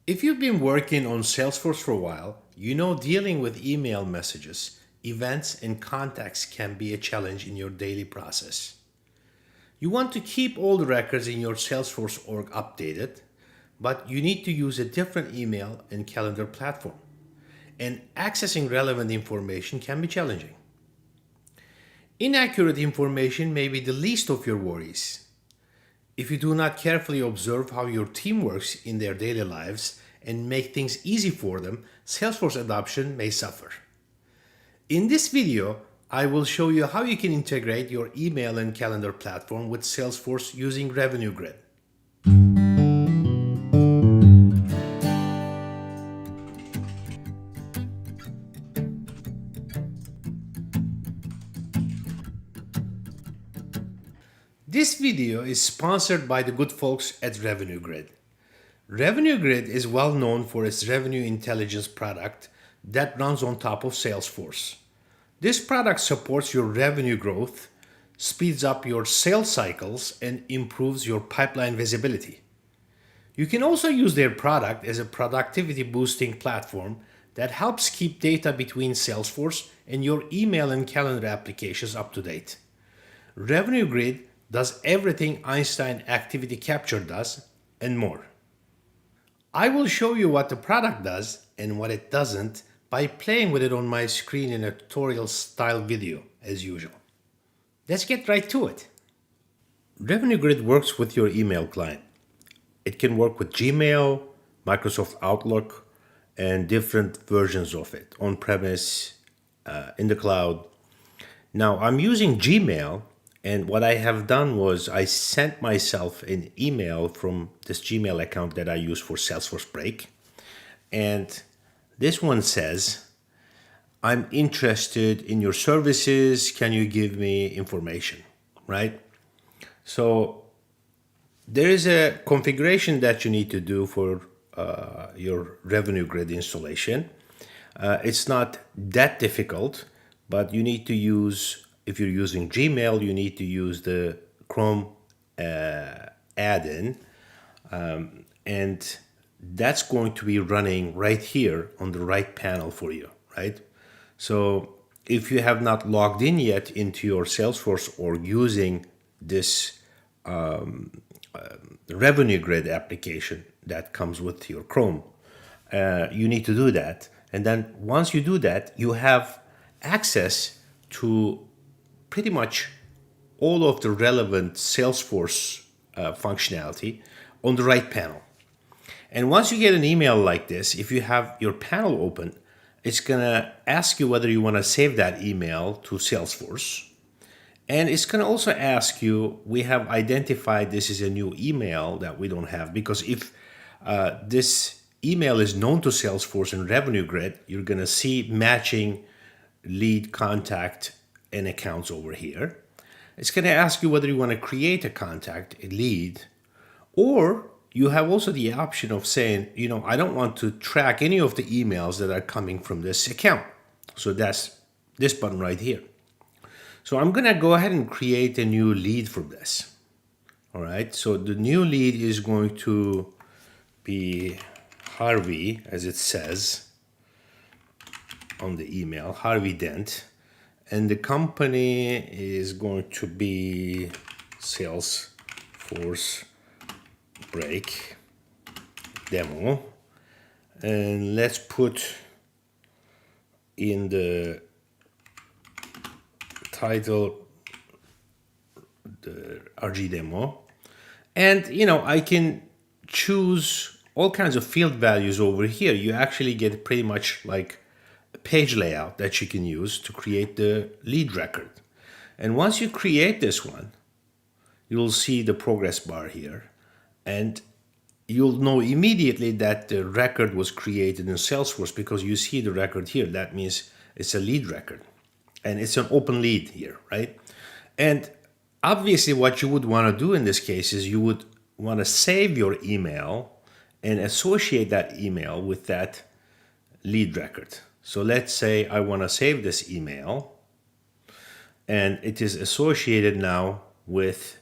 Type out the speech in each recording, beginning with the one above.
If you've been working on Salesforce for a while, you know dealing with email messages, events, and contacts can be a challenge in your daily process. You want to keep all the records in your Salesforce org updated, but you need to use a different email and calendar platform. And accessing relevant information can be challenging. Inaccurate information may be the least of your worries. If you do not carefully observe how your team works in their daily lives and make things easy for them, Salesforce adoption may suffer. In this video, I will show you how you can integrate your email and calendar platform with Salesforce using Revenue Grid. This video is sponsored by the good folks at Revenue Grid. Revenue Grid is well known for its revenue intelligence product that runs on top of Salesforce. This product supports your revenue growth, speeds up your sales cycles, and improves your pipeline visibility. You can also use their product as a productivity boosting platform that helps keep data between Salesforce and your email and calendar applications up to date. Revenue Grid does everything Einstein activity capture does and more. I will show you what the product does and what it doesn't by playing with it on my screen in a tutorial style video as usual. Let's get right to it. Revenue Grid works with your email client. It can work with Gmail, Microsoft Outlook, and different versions of it, on-premise, in the cloud. Now I'm using Gmail, and what I have done was I sent myself an email from this Gmail account that I use for Salesforce Break. And this one says, I'm interested in your services. Can you give me information, right? So there is a configuration that you need to do for your Revenue Grid installation. It's not that difficult, but you need to use, if you're using Gmail, you need to use the Chrome add-in, and that's going to be running right here on the right panel for you, right? So if you have not logged in yet into your Salesforce org using this Revenue Grid application that comes with your Chrome, you need to do that. And then once you do that, you have access to pretty much all of the relevant Salesforce functionality on the right panel. And once you get an email like this, if you have your panel open, it's going to ask you whether you want to save that email to Salesforce. And it's going to also ask you, we have identified this is a new email that we don't have, because if this email is known to Salesforce and Revenue Grid, you're going to see matching lead, contact, and accounts over here. It's going to ask you whether you want to create a contact, a lead, or you have also the option of saying, I don't want to track any of the emails that are coming from this account. So that's this button right here. So I'm going to go ahead and create a new lead from this. All right. So the new lead is going to be Harvey, as it says on the email, Harvey Dent. And the company is going to be Salesforce Break Demo. And let's put in the title the RG demo. And I can choose all kinds of field values over here. You actually get pretty much like page layout that you can use to create the lead record. And once you create this one, you'll see the progress bar here, and you'll know immediately that the record was created in Salesforce because you see the record here. That means it's a lead record, and it's an open lead here, right? And obviously what you would want to do in this case is you would want to save your email and associate that email with that lead record. So let's say I want to save this email, and it is associated now with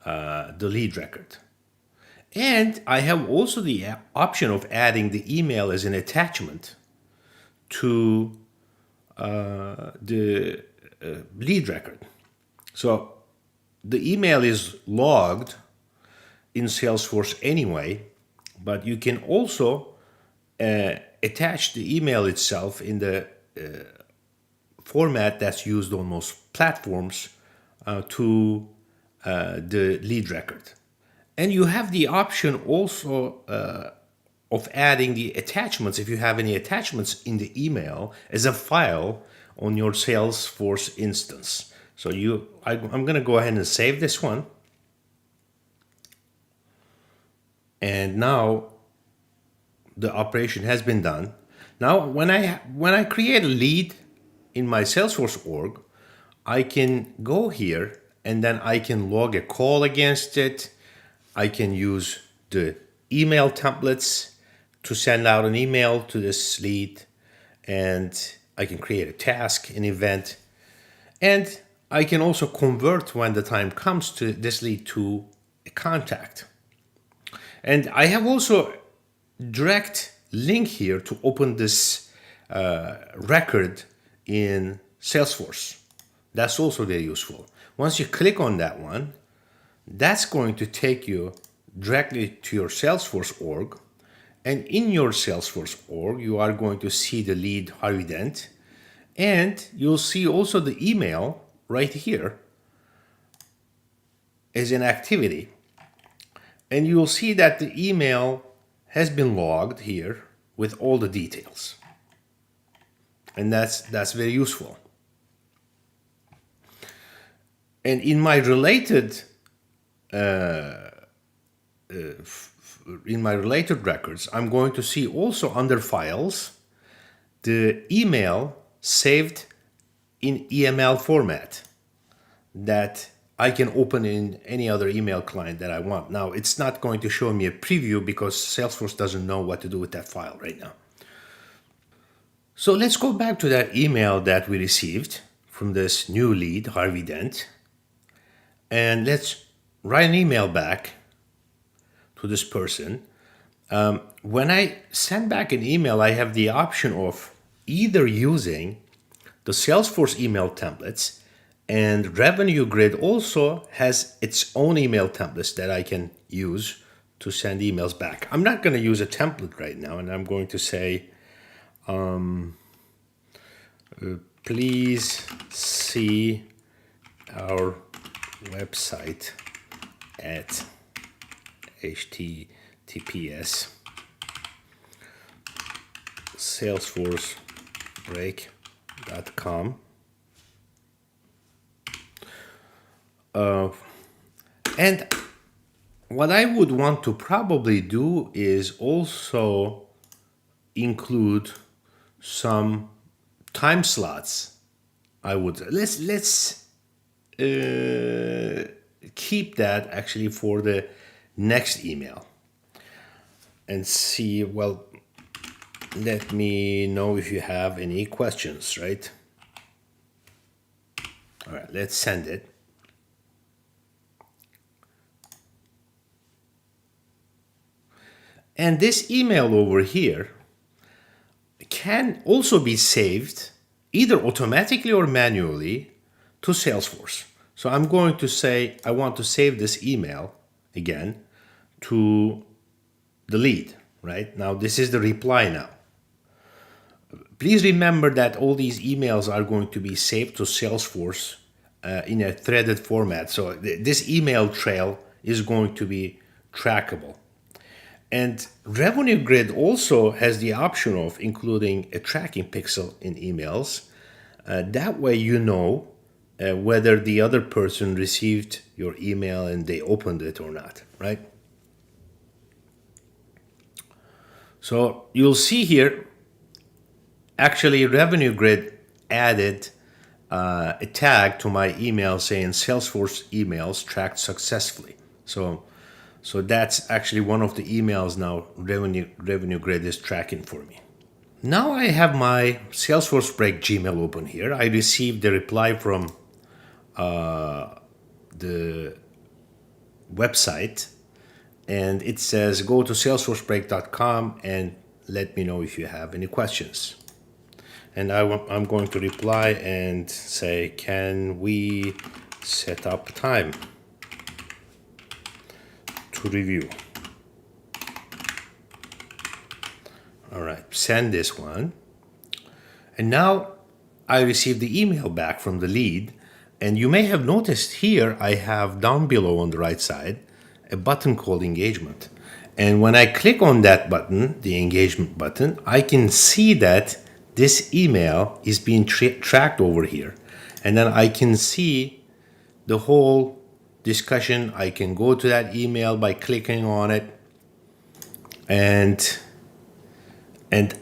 the lead record. And I have also the option of adding the email as an attachment to the lead record. So the email is logged in Salesforce anyway, but you can also attach the email itself in the format that's used on most platforms to the lead record. And you have the option also of adding the attachments, if you have any attachments in the email, as a file on your Salesforce instance. So I'm going to go ahead and save this one. And now the operation has been done. Now, when I create a lead in my Salesforce org, I can go here and then I can log a call against it. I can use the email templates to send out an email to this lead, and I can create a task, an event, and I can also convert, when the time comes, to this lead to a contact. And I have also direct link here to open this record in Salesforce. That's also very useful. Once you click on that one, that's going to take you directly to your Salesforce org. And in your Salesforce org, you are going to see the lead Harvey Dent. And you'll see also the email right here as an activity. And you'll see that the email has been logged here with all the details. And that's very useful. And in my related records, I'm going to see also under files the email saved in EML format that I can open in any other email client that I want. Now, it's not going to show me a preview because Salesforce doesn't know what to do with that file right now. So let's go back to that email that we received from this new lead, Harvey Dent, and let's write an email back to this person. When I send back an email, I have the option of either using the Salesforce email templates, and Revenue Grid also has its own email templates that I can use to send emails back. I'm not going to use a template right now, and I'm going to say, please see our website at https salesforcebreak.com. And what I would want to probably do is also include some time slots. Let's keep that actually for the next email and see, well, let me know if you have any questions, right? All right, let's send it. And this email over here can also be saved either automatically or manually to Salesforce. So I'm going to say I want to save this email again to the lead, right? Now this is the reply now. Please remember that all these emails are going to be saved to Salesforce in a threaded format. So this email trail is going to be trackable. And Revenue Grid also has the option of including a tracking pixel in emails. That way you know whether the other person received your email and they opened it or not, right? So you'll see here, actually Revenue Grid added a tag to my email saying Salesforce emails tracked successfully. So that's actually one of the emails now Revenue Grid is tracking for me. Now I have my Salesforce Break Gmail open here. I received the reply from the website, and it says go to salesforcebreak.com and let me know if you have any questions. And I'm going to reply and say, can we set up time to review? All right, send this one. And now I received the email back from the lead. And you may have noticed here, I have down below on the right side, a button called engagement. And when I click on that button, the engagement button, I can see that this email is being tracked over here. And then I can see the whole discussion. I can go to that email by clicking on it. And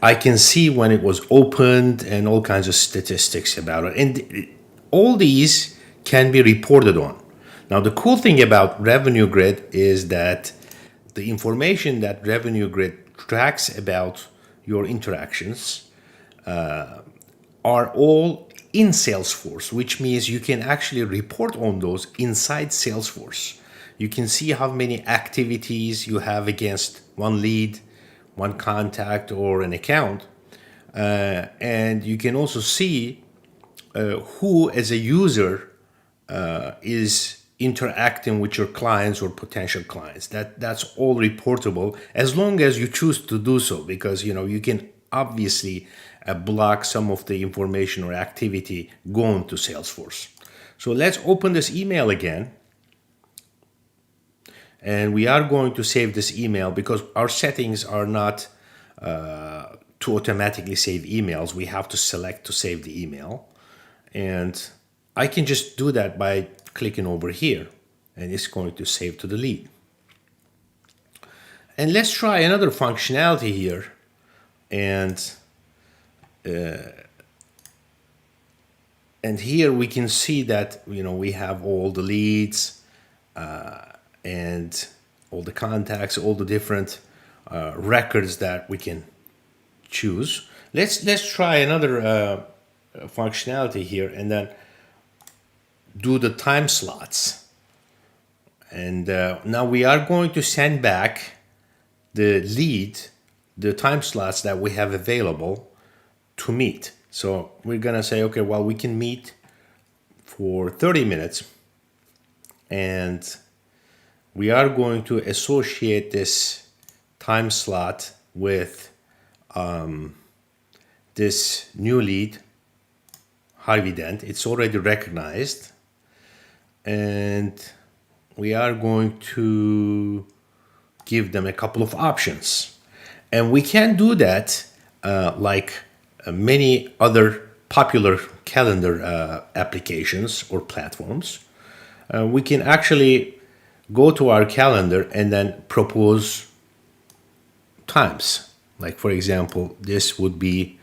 I can see when it was opened and all kinds of statistics about it. And all these can be reported on. Now, the cool thing about Revenue Grid is that the information that Revenue Grid tracks about your interactions are all in Salesforce, which means you can actually report on those inside Salesforce. You can see how many activities you have against one lead, one contact, or an account. And you can also see who, as a user, is interacting with your clients or potential clients. That's all reportable as long as you choose to do so, because you can obviously block some of the information or activity going to Salesforce. So let's open this email again. And we are going to save this email because our settings are not to automatically save emails. We have to select to save the email. And I can just do that by clicking over here, and it's going to save to the lead. And let's try another functionality here. And here we can see that we have all the leads and all the contacts, all the different records that we can choose. Let's try another functionality here, and then do the time slots. And now we are going to send back the lead, the time slots that we have available to meet. So we're gonna say, okay, well, we can meet for 30 minutes, and we are going to associate this time slot with this new lead, Harvey Dent. It's already recognized. And we are going to give them a couple of options. And we can do that like many other popular calendar applications or platforms. We can actually go to our calendar and then propose times. Like, for example, this would be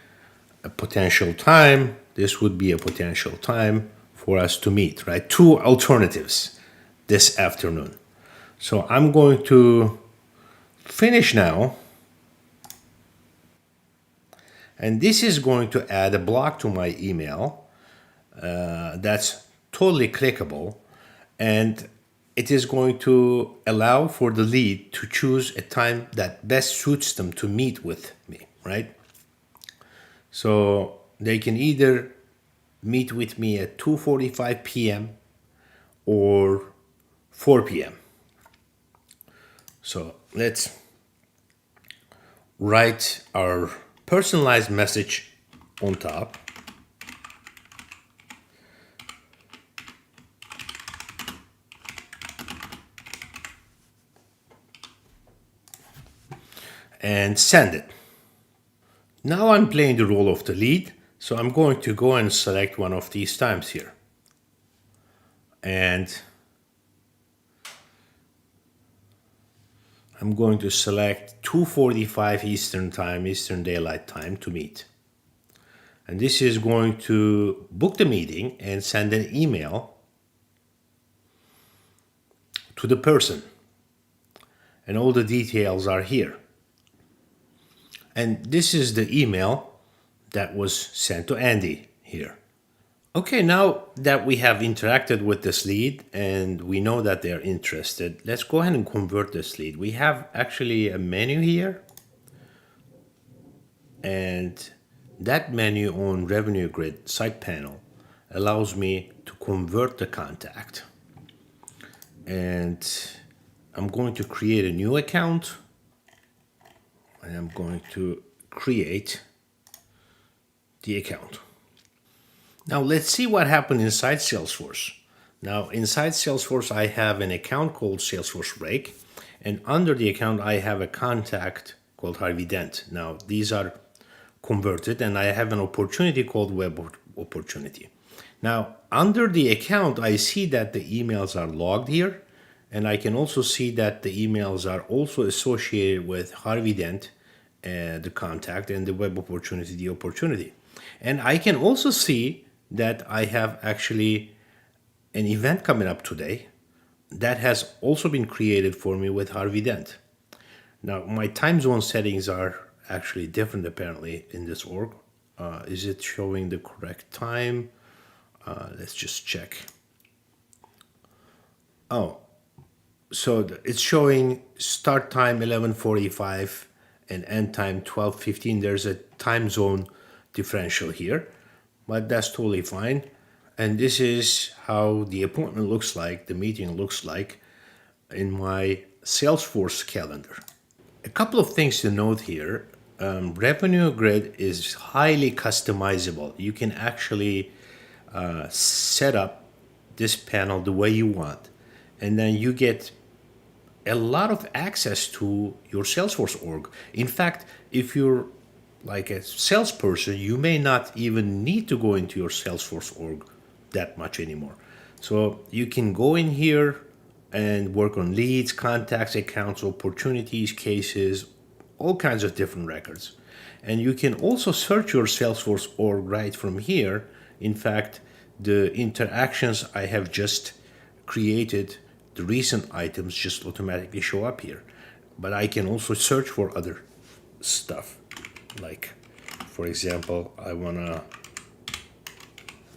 a potential time. This would be a potential time for us to meet, right? Two alternatives this afternoon. So I'm going to finish now. And this is going to add a block to my email that's totally clickable. And it is going to allow for the lead to choose a time that best suits them to meet with me, right? So they can either meet with me at 2:45 p.m. or 4 p.m. So let's write our personalized message on top. And send it. Now I'm playing the role of the lead, so I'm going to go and select one of these times here. And I'm going to select 2:45 Eastern Time, Eastern Daylight Time to meet. And this is going to book the meeting and send an email to the person. And all the details are here. And this is the email that was sent to Andy here. Okay, now that we have interacted with this lead and we know that they're interested, let's go ahead and convert this lead. We have actually a menu here, and that menu on Revenue Grid side panel allows me to convert the contact. And I'm going to create a new account, and I'm going to create the account. Now let's see what happened inside Salesforce. Now inside Salesforce, I have an account called Salesforce Break, and under the account, I have a contact called Harvey Dent. Now these are converted, and I have an opportunity called Web Opportunity. Now under the account, I see that the emails are logged here, and I can also see that the emails are also associated with Harvey Dent, the contact, and the Web Opportunity, the opportunity. And I can also see that I have actually an event coming up today that has also been created for me with Harvey Dent. Now, my time zone settings are actually different apparently in this org. Is it showing the correct time? Let's just check. Oh, so it's showing start time 11:45 and end time 12:15. There's a time zone differential here, but that's totally fine. And this is how the appointment looks like, the meeting looks like in my Salesforce calendar. A couple of things to note here. Revenue Grid is highly customizable. You can actually set up this panel the way you want, and then you get a lot of access to your Salesforce org. In fact, if you're like a salesperson, you may not even need to go into your Salesforce org that much anymore. So you can go in here and work on leads, contacts, accounts, opportunities, cases, all kinds of different records. And you can also search your Salesforce org right from here. In fact, the interactions I have just created, the recent items just automatically show up here. But I can also search for other stuff. Like, for example, I want to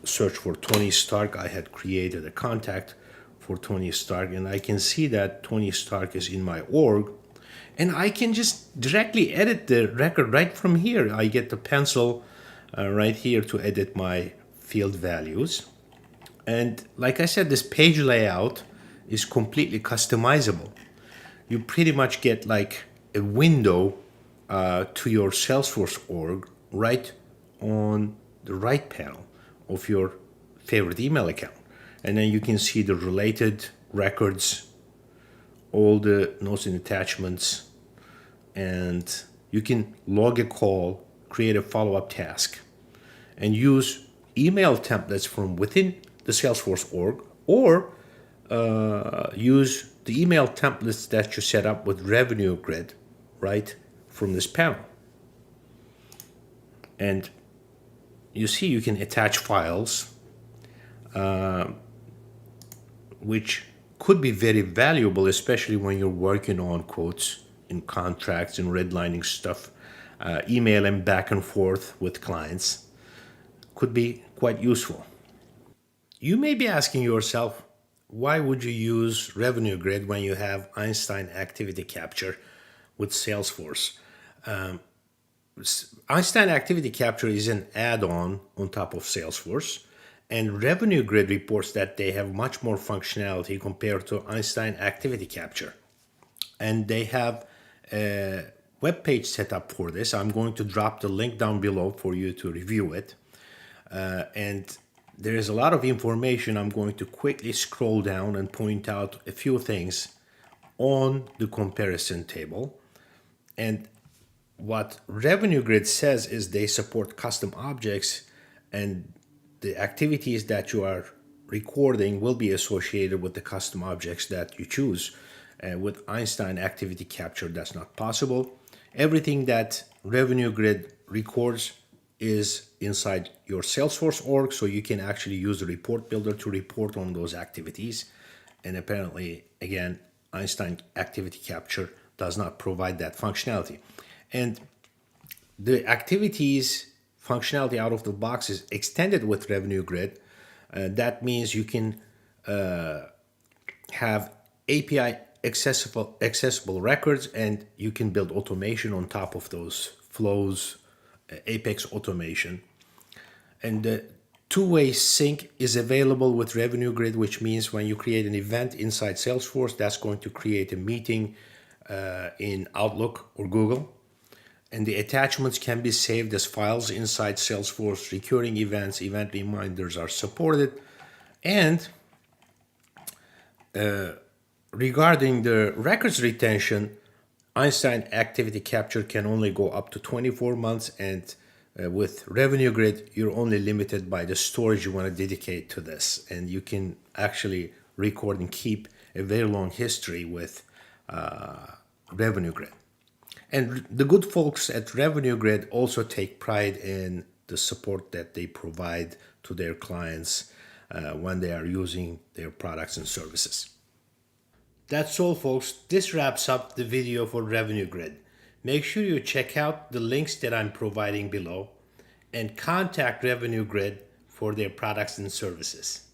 search for Tony Stark. I had created a contact for Tony Stark, and I can see that Tony Stark is in my org, and I can just directly edit the record right from here. I get the pencil right here to edit my field values. And like I said, this page layout is completely customizable. You pretty much get like a window to your Salesforce org right on the right panel of your favorite email account. And then you can see the related records, all the notes and attachments, and you can log a call, create a follow-up task, and use email templates from within the Salesforce org, or use the email templates that you set up with Revenue Grid right from this panel. And you see you can attach files, which could be very valuable, especially when you're working on quotes in contracts and redlining stuff, emailing back and forth with clients. Could be quite useful. You may be asking yourself, why would you use Revenue Grid when you have Einstein Activity Capture with Salesforce? Einstein Activity Capture is an add-on on top of Salesforce, and Revenue Grid reports that they have much more functionality compared to Einstein Activity Capture. And they have a web page set up for this. I'm going to drop the link down below for you to review it. And there is a lot of information. I'm going to quickly scroll down and point out a few things on the comparison table. And what Revenue Grid says is they support custom objects, and the activities that you are recording will be associated with the custom objects that you choose. With Einstein Activity Capture, that's not possible. Everything that Revenue Grid records is inside your Salesforce org, so you can actually use the report builder to report on those activities. And apparently, again, Einstein Activity Capture does not provide that functionality. And the activities functionality out of the box is extended with Revenue Grid, That means you can have API accessible records, and you can build automation on top of those flows, Apex automation. And the two-way sync is available with Revenue Grid, which means when you create an event inside Salesforce, that's going to create a meeting in Outlook or Google. And the attachments can be saved as files inside Salesforce. Recurring events, event reminders are supported. And regarding the records retention, Einstein activity capture can only go up to 24 months, and with Revenue Grid, you're only limited by the storage you want to dedicate to this, and you can actually record and keep a very long history with Revenue Grid. And the good folks at Revenue Grid also take pride in the support that they provide to their clients when they are using their products and services. That's all, folks. This wraps up the video for Revenue Grid. Make sure you check out the links that I'm providing below and contact Revenue Grid for their products and services.